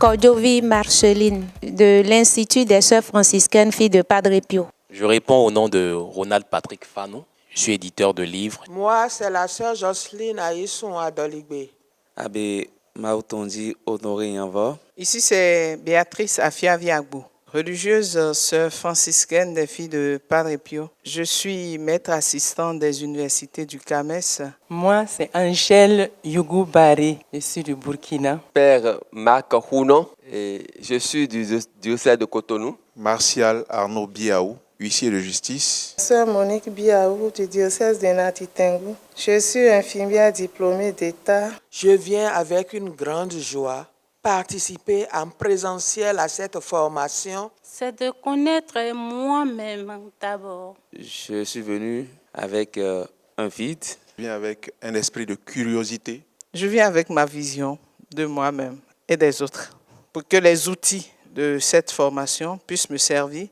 Cordiovi Marceline, de l'Institut des Sœurs franciscaines Filles de Padre Pio. Je réponds au nom de Ronald Patrick Fano. Je suis éditeur de livres. Moi, c'est la sœur Jocelyne Aïsson Adoligbe. Abbé Maotondi Honoré Yanva. Ici, c'est Béatrice Afia Viagbo, religieuse sœur franciscaine des Filles de Padre Pio. Je suis maître assistant des universités du CAMES. Moi, c'est Angèle Yougou Baré, je suis du Burkina. Père Marc Hounon, et je suis du diocèse de Cotonou. Martial Arnaud Biaou, huissier de justice. Sœur Monique Biaou du diocèse de Nati-Tengu. Je suis infirmière diplômée d'État. Je viens avec une grande joie participer en présentiel à cette formation. C'est de connaître moi-même d'abord. Je suis venu avec un vide. Je viens avec un esprit de curiosité. Je viens avec ma vision de moi-même et des autres pour que les outils de cette formation puissent me servir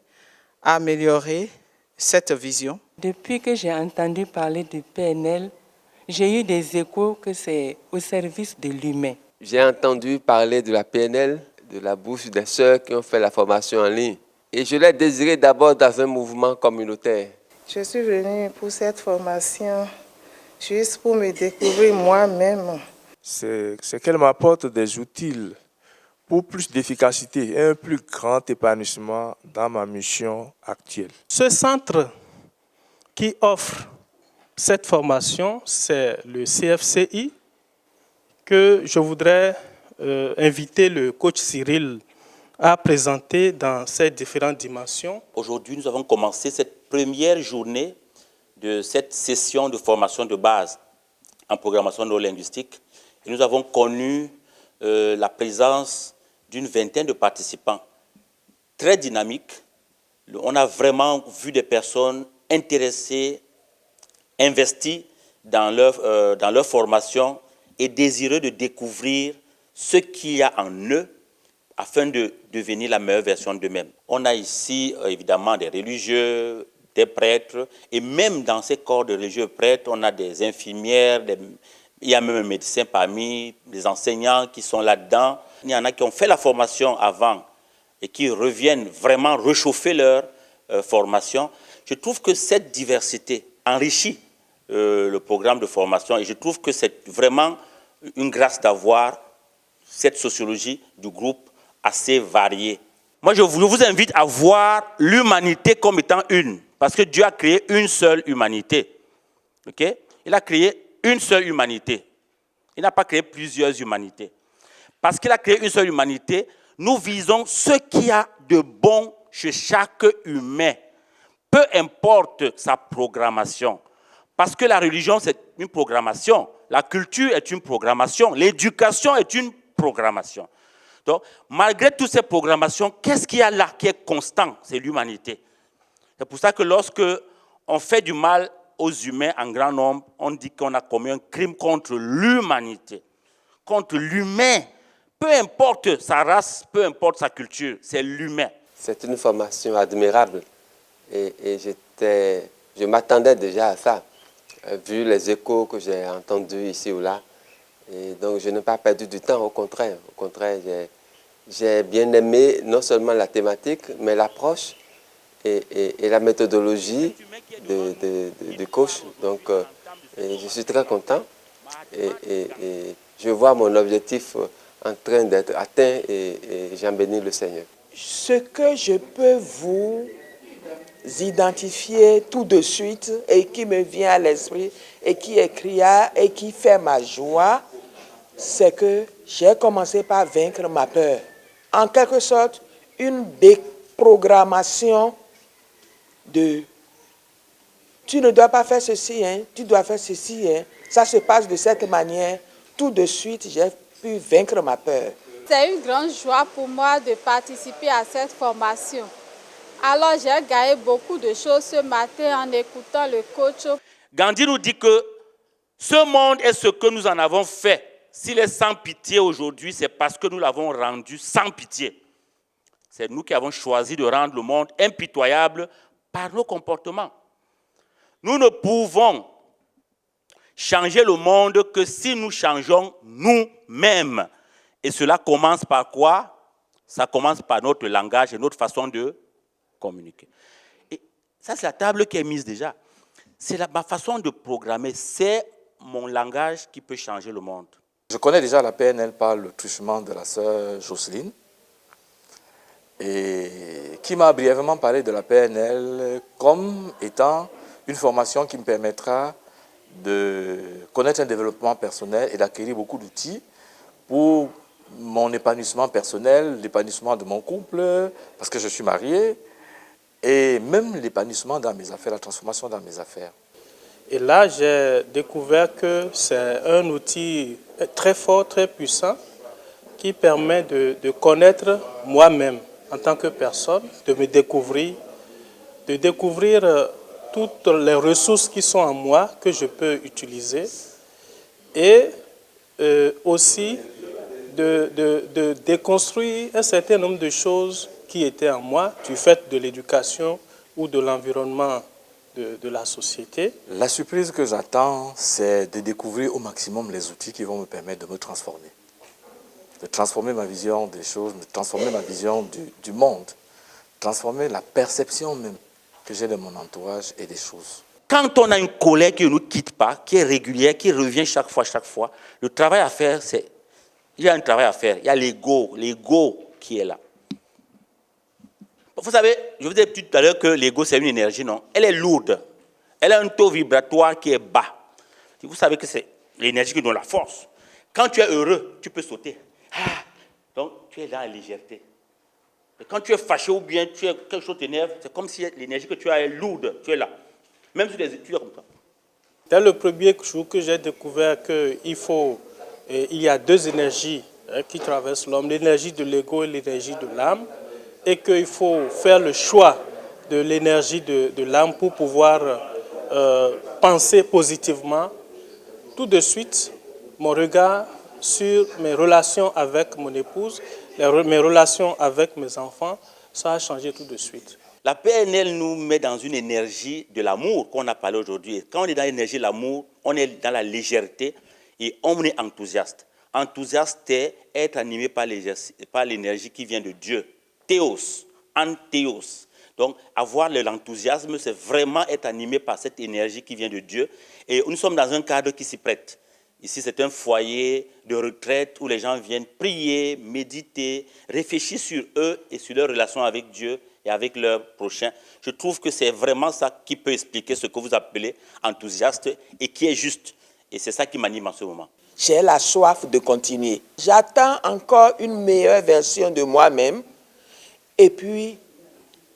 à améliorer cette vision. Depuis que j'ai entendu parler du PNL, j'ai eu des échos que c'est au service de l'humain. J'ai entendu parler de la PNL, de la bouche des sœurs qui ont fait la formation en ligne. Et je l'ai désiré d'abord dans un mouvement communautaire. Je suis venue pour cette formation juste pour me découvrir moi-même. C'est qu'elle m'apporte des outils pour plus d'efficacité et un plus grand épanouissement dans ma mission actuelle. Ce centre qui offre cette formation, c'est le CFCI, que je voudrais inviter le coach Cyril à présenter dans ces différentes dimensions. Aujourd'hui, nous avons commencé cette première journée de cette session de formation de base en programmation neurolinguistique. Et nous avons connu la présence d'une vingtaine de participants très dynamiques. On a vraiment vu des personnes intéressées, investies dans leur formation et désireux de découvrir ce qu'il y a en eux afin de devenir la meilleure version d'eux-mêmes. On a ici évidemment des religieux, des prêtres, et même dans ces corps de religieux prêtres, on a des infirmières, il y a même un médecin parmi, des enseignants qui sont là-dedans. Il y en a qui ont fait la formation avant et qui reviennent vraiment réchauffer leur formation. Je trouve que cette diversité enrichit le programme de formation et je trouve que c'est vraiment une grâce d'avoir cette sociologie du groupe assez variée. Moi, je vous invite à voir l'humanité comme étant une, parce que Dieu a créé une seule humanité. Okay? Il a créé une seule humanité. Il n'a pas créé plusieurs humanités. Parce qu'il a créé une seule humanité, nous visons ce qu'il y a de bon chez chaque humain, peu importe sa programmation. Parce que la religion, c'est une programmation. La culture est une programmation. L'éducation est une programmation. Donc, malgré toutes ces programmations, qu'est-ce qu'il y a là qui est constant? C'est l'humanité. C'est pour ça que lorsque on fait du mal aux humains en grand nombre, on dit qu'on a commis un crime contre l'humanité. Contre l'humain. Peu importe sa race, peu importe sa culture, c'est l'humain. C'est une formation admirable. Et je m'attendais déjà à ça, vu les échos que j'ai entendus ici ou là. Et donc, je n'ai pas perdu du temps, au contraire. Au contraire, j'ai bien aimé non seulement la thématique, mais l'approche et la méthodologie du coach. Donc, je suis très content et je vois mon objectif en train d'être atteint et j'en bénis le Seigneur. Ce que je peux vous identifier tout de suite et qui me vient à l'esprit et qui est criard et qui fait ma joie, c'est que j'ai commencé par vaincre ma peur. En quelque sorte, une déprogrammation de « tu ne dois pas faire ceci, hein, tu dois faire ceci, hein, ça se passe de cette manière ». Tout de suite, j'ai pu vaincre ma peur. C'est une grande joie pour moi de participer à cette formation. Alors j'ai gagné beaucoup de choses ce matin en écoutant le coach. Gandhi nous dit que ce monde est ce que nous en avons fait. S'il est sans pitié aujourd'hui, c'est parce que nous l'avons rendu sans pitié. C'est nous qui avons choisi de rendre le monde impitoyable par nos comportements. Nous ne pouvons changer le monde que si nous changeons nous-mêmes. Et cela commence par quoi? Ça commence par notre langage et notre façon de communiquer. Et ça, c'est la table qui est mise déjà. C'est ma façon de programmer. C'est mon langage qui peut changer le monde. Je connais déjà la PNL par le truchement de la sœur Jocelyne, et qui m'a brièvement parlé de la PNL comme étant une formation qui me permettra de connaître un développement personnel et d'acquérir beaucoup d'outils pour mon épanouissement personnel, l'épanouissement de mon couple, parce que je suis marié, et même l'épanouissement dans mes affaires, la transformation dans mes affaires. Et là, j'ai découvert que c'est un outil très fort, très puissant, qui permet de connaître moi-même en tant que personne, de me découvrir, de découvrir toutes les ressources qui sont en moi que je peux utiliser, et aussi de déconstruire un certain nombre de choses qui étaient en moi du fait de l'éducation ou de l'environnement de la société. La surprise que j'attends, c'est de découvrir au maximum les outils qui vont me permettre de me transformer. De transformer ma vision des choses, de transformer ma vision du monde, transformer la perception même que j'ai de mon entourage et des choses. Quand on a une colère qui ne nous quitte pas, qui est régulière, qui revient chaque fois, le travail à faire, c'est... Il y a un travail à faire, il y a l'ego qui est là. Vous savez, je vous ai dit tout à l'heure que l'ego c'est une énergie, non? Elle est lourde, elle a un taux vibratoire qui est bas. Vous savez que c'est l'énergie qui donne la force. Quand tu es heureux, tu peux sauter. Donc tu es dans la légèreté. Et quand tu es fâché ou bien quelque chose t'énerve, c'est comme si l'énergie que tu as est lourde, tu es là. Même sur les études comme ça. Dès le premier jour que j'ai découvert qu'il y a deux énergies qui traversent l'homme, l'énergie de l'ego et l'énergie de l'âme, et qu'il faut faire le choix de l'énergie de l'âme pour pouvoir penser positivement, tout de suite, mon regard sur mes relations avec mon épouse, mes relations avec mes enfants, ça a changé tout de suite. La PNL nous met dans une énergie de l'amour qu'on a parlé aujourd'hui. Quand on est dans l'énergie de l'amour, on est dans la légèreté et on est enthousiaste. Enthousiaste, c'est être animé par l'énergie qui vient de Dieu. Théos, anthéos. Donc, avoir l'enthousiasme, c'est vraiment être animé par cette énergie qui vient de Dieu. Et nous sommes dans un cadre qui s'y prête. Ici, c'est un foyer de retraite où les gens viennent prier, méditer, réfléchir sur eux et sur leur relation avec Dieu et avec leur prochain. Je trouve que c'est vraiment ça qui peut expliquer ce que vous appelez enthousiaste et qui est juste. Et c'est ça qui m'anime en ce moment. J'ai la soif de continuer. J'attends encore une meilleure version de moi-même. Et puis,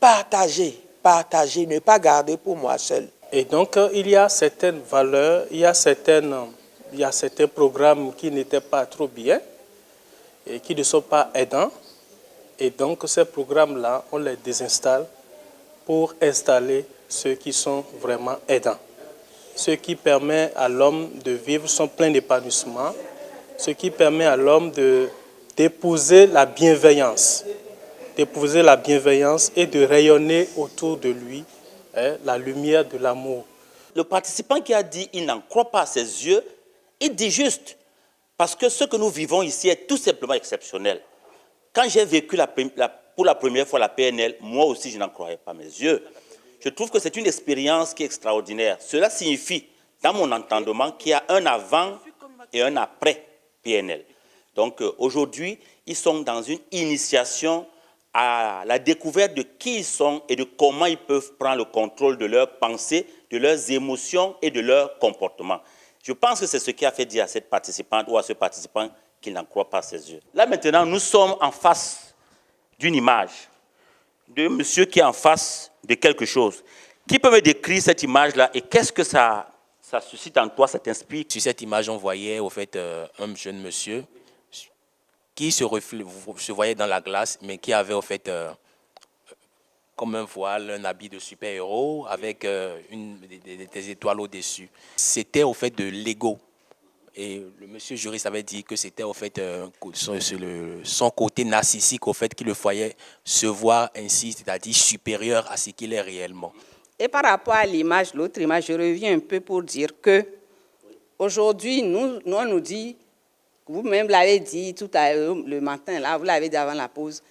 partager, ne pas garder pour moi seul. Et donc, il y a certaines valeurs, il y a certains programmes qui n'étaient pas trop bien et qui ne sont pas aidants. Et donc, ces programmes-là, on les désinstalle pour installer ceux qui sont vraiment aidants. Ce qui permet à l'homme de vivre son plein d'épanouissement, ce qui permet à l'homme d'épouser la bienveillance. D'épouser la bienveillance et de rayonner autour de lui la lumière de l'amour. Le participant qui a dit il n'en croit pas à ses yeux, il dit juste, parce que ce que nous vivons ici est tout simplement exceptionnel. Quand j'ai vécu pour la première fois la PNL, moi aussi je n'en croyais pas mes yeux. Je trouve que c'est une expérience qui est extraordinaire. Cela signifie, dans mon entendement, qu'il y a un avant et un après PNL. Donc aujourd'hui, ils sont dans une initiation à la découverte de qui ils sont et de comment ils peuvent prendre le contrôle de leurs pensées, de leurs émotions et de leur comportement. Je pense que c'est ce qui a fait dire à cette participante ou à ce participant qu'il n'en croit pas à ses yeux. Là maintenant, nous sommes en face d'une image de monsieur qui est en face de quelque chose. Qui peut me décrire cette image-là et qu'est-ce que ça suscite en toi, ça t'inspire? Sur cette image, on voyait au fait un jeune monsieur qui se voyait dans la glace, mais qui avait au fait comme un voile, un habit de super-héros avec des étoiles au-dessus. C'était au fait de l'ego. Et le monsieur juriste avait dit que c'était au fait son côté narcissique au fait qui le voyait se voir ainsi, c'est-à-dire supérieur à ce qu'il est réellement. Et par rapport à l'image, l'autre image, je reviens un peu pour dire que aujourd'hui, nous on nous dit, vous-même l'avez dit tout à l'heure, le matin, là, vous l'avez dit avant la pause,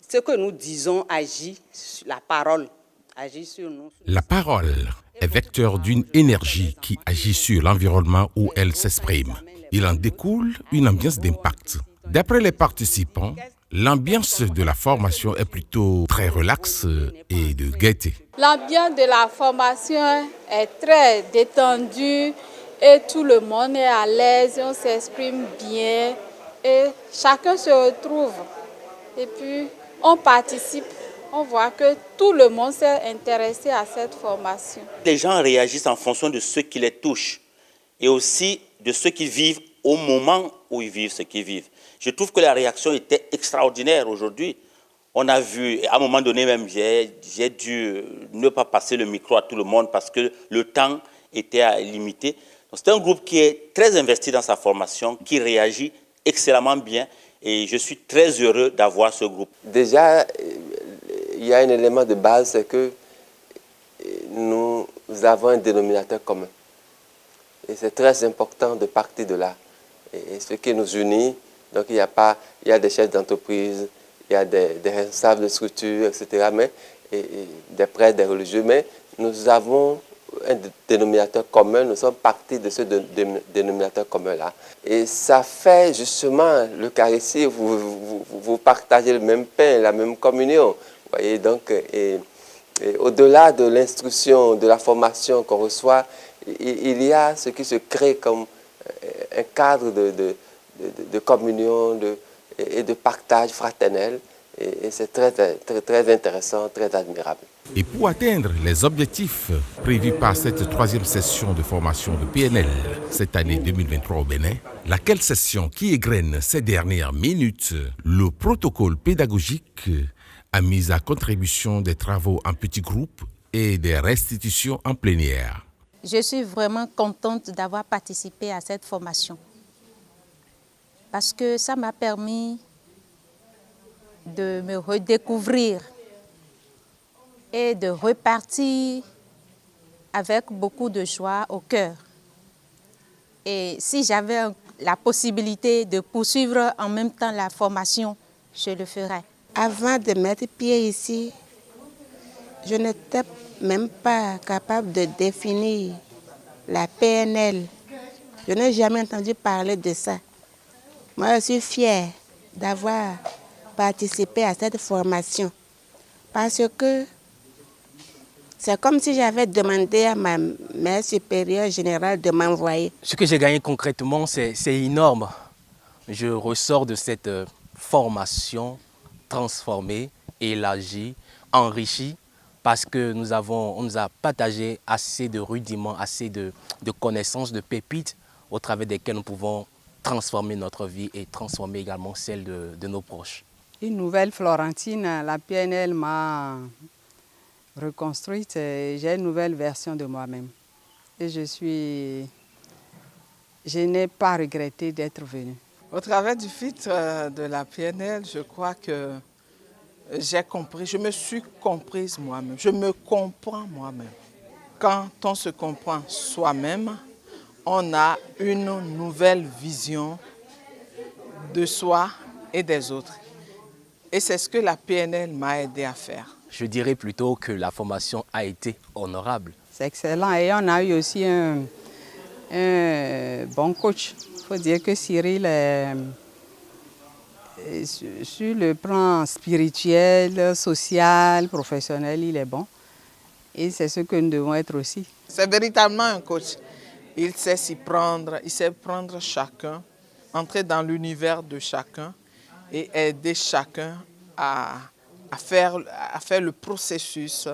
ce que nous disons agit, la parole agit sur nous. La parole est vecteur d'une énergie qui agit sur l'environnement où elle s'exprime. Il en découle une ambiance d'impact. D'après les participants, l'ambiance de la formation est plutôt très relaxe et de gaieté. L'ambiance de la formation est très détendue et tout le monde est à l'aise, on s'exprime bien et chacun se retrouve. Et puis on participe, on voit que tout le monde s'est intéressé à cette formation. Les gens réagissent en fonction de ce qui les touche et aussi de ceux qui vivent au moment où ils vivent ce qu'ils vivent. Je trouve que la réaction était extraordinaire aujourd'hui. On a vu, à un moment donné même, j'ai dû ne pas passer le micro à tout le monde parce que le temps était limité. C'est un groupe qui est très investi dans sa formation, qui réagit excellemment bien et je suis très heureux d'avoir ce groupe. Déjà, il y a un élément de base, c'est que nous avons un dénominateur commun. Et c'est très important de partir de là. Et ce qui nous unit, donc il y a des chefs d'entreprise, il y a des responsables de structures, etc., et des prêtres, des religieux, mais nous avons un dénominateur commun, nous sommes partis de ce dénominateur commun-là. Et ça fait justement l'Eucharistie, vous partagez le même pain, la même communion. Vous voyez, donc, et au-delà de l'instruction, de la formation qu'on reçoit, il y a ce qui se crée comme un cadre de communion et de partage fraternel. Et c'est très intéressant, très admirable. Et pour atteindre les objectifs prévus par cette troisième session de formation de PNL cette année 2023 au Bénin, laquelle session qui égrène ces dernières minutes, le protocole pédagogique a mis à contribution des travaux en petits groupes et des restitutions en plénière. Je suis vraiment contente d'avoir participé à cette formation parce que ça m'a permis de me redécouvrir et de repartir avec beaucoup de joie au cœur. Et si j'avais la possibilité de poursuivre en même temps la formation, je le ferais. Avant de mettre pied ici, je n'étais même pas capable de définir la PNL. Je n'ai jamais entendu parler de ça. Moi, je suis fière d'avoir participé à cette formation parce que c'est comme si j'avais demandé à ma mère supérieure générale de m'envoyer. Ce que j'ai gagné concrètement, c'est énorme. Je ressors de cette formation transformée, élargie, enrichie, parce que on nous a partagé assez de rudiments, assez de connaissances, de pépites, au travers desquelles nous pouvons transformer notre vie et transformer également celle de nos proches. Une nouvelle Florentine, la PNL m'a reconstruite, j'ai une nouvelle version de moi-même. Et je n'ai pas regretté d'être venue. Au travers du filtre de la PNL, je crois que j'ai compris, je me suis comprise moi-même, je me comprends moi-même. Quand on se comprend soi-même, on a une nouvelle vision de soi et des autres. Et c'est ce que la PNL m'a aidé à faire. Je dirais plutôt que la formation a été honorable. C'est excellent et on a eu aussi un bon coach. Il faut dire que Cyril, sur le plan spirituel, social, professionnel, il est bon. Et c'est ce que nous devons être aussi. C'est véritablement un coach. Il sait s'y prendre, il sait prendre chacun, entrer dans l'univers de chacun et aider chacun à faire le processus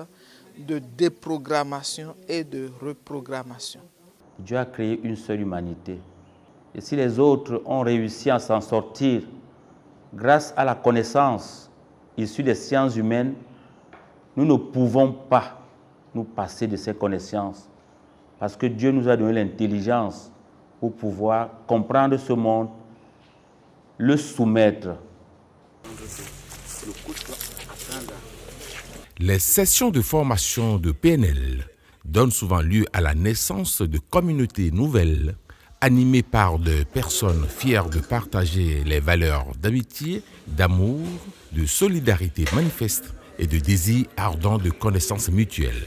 de déprogrammation et de reprogrammation. Dieu a créé une seule humanité. Et si les autres ont réussi à s'en sortir grâce à la connaissance issue des sciences humaines, nous ne pouvons pas nous passer de ces connaissances. Parce que Dieu nous a donné l'intelligence pour pouvoir comprendre ce monde, le soumettre. Les sessions de formation de PNL donnent souvent lieu à la naissance de communautés nouvelles, animé par des personnes fières de partager les valeurs d'amitié, d'amour, de solidarité manifeste et de désir ardent de connaissances mutuelles.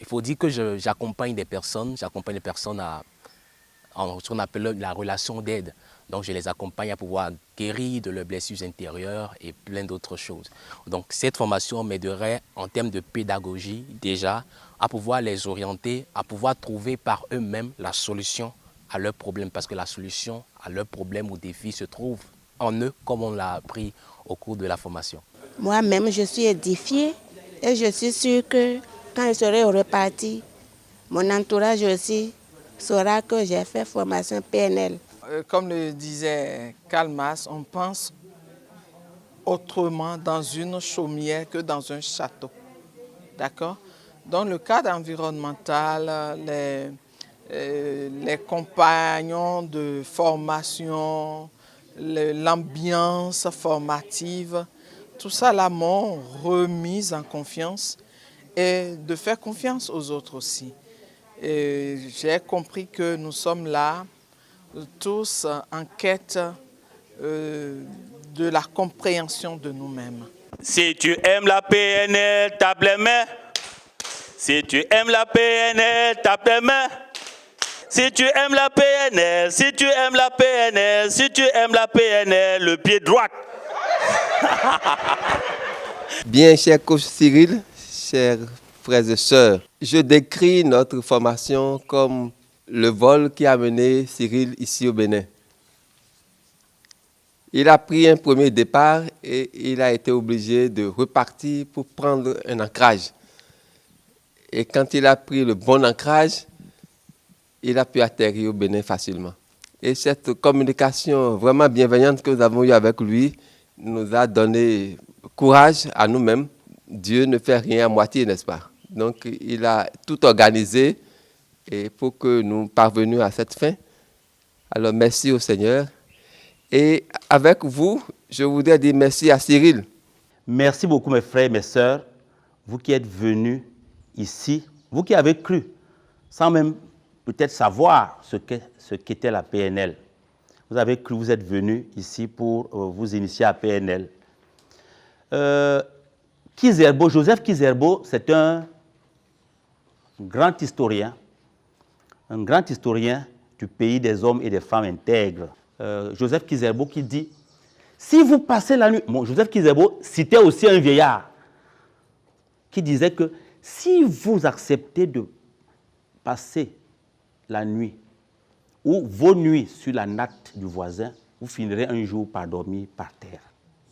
Il faut dire que j'accompagne des personnes en ce qu'on appelle la relation d'aide. Donc je les accompagne à pouvoir guérir de leurs blessures intérieures et plein d'autres choses. Donc cette formation m'aiderait en termes de pédagogie déjà à pouvoir les orienter, à pouvoir trouver par eux-mêmes la solution à leurs problèmes. Parce que la solution à leurs problèmes ou défis se trouve en eux comme on l'a appris au cours de la formation. Moi-même, je suis édifiée et je suis sûre que quand je serai reparti, mon entourage aussi saura que j'ai fait formation PNL. Comme le disait Karl Marx, on pense autrement dans une chaumière que dans un château. D'accord? Dans le cadre environnemental, les compagnons de formation, l'ambiance formative, tout ça là m'ont remise en confiance et de faire confiance aux autres aussi. Et j'ai compris que nous sommes là tous en quête de la compréhension de nous-mêmes. Si tu aimes la PNL, tape les mains. Si tu aimes la PNL, tape les mains. Si tu aimes la PNL, si tu aimes la PNL, si tu aimes la PNL, le pied droit. Bien, cher coach Cyril, chers frères et sœurs, je décris notre formation comme le vol qui a mené Cyril ici au Bénin. Il a pris un premier départ et il a été obligé de repartir pour prendre un ancrage. Et quand il a pris le bon ancrage, il a pu atterrir au Bénin facilement. Et cette communication vraiment bienveillante que nous avons eue avec lui nous a donné courage à nous-mêmes. Dieu ne fait rien à moitié, n'est-ce pas? Donc il a tout organisé et pour que nous parvenions à cette fin. Alors merci au Seigneur. Et avec vous, je voudrais dire merci à Cyril. Merci beaucoup mes frères et mes sœurs, vous qui êtes venus ici, vous qui avez cru, sans même peut-être savoir ce qu'était la PNL. Vous avez cru, vous êtes venus ici pour vous initier à PNL. Joseph Kizerbo, c'est un grand historien du pays des hommes et des femmes intègres. Joseph Kizerbo qui dit, si vous passez la nuit... Bon, Joseph Kizerbo citait aussi un vieillard qui disait que si vous acceptez de passer la nuit ou vos nuits sur la natte du voisin, vous finirez un jour par dormir par terre.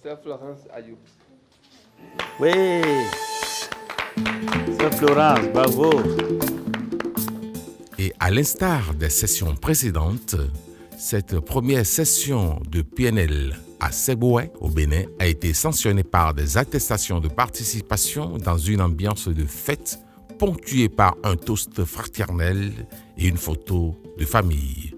Sœur Florence Ayou. Oui, Sœur Florence, bravo. Et à l'instar des sessions précédentes, cette première session de PNL à Ségoué, au Bénin, a été sanctionnée par des attestations de participation dans une ambiance de fête ponctuée par un toast fraternel et une photo de famille.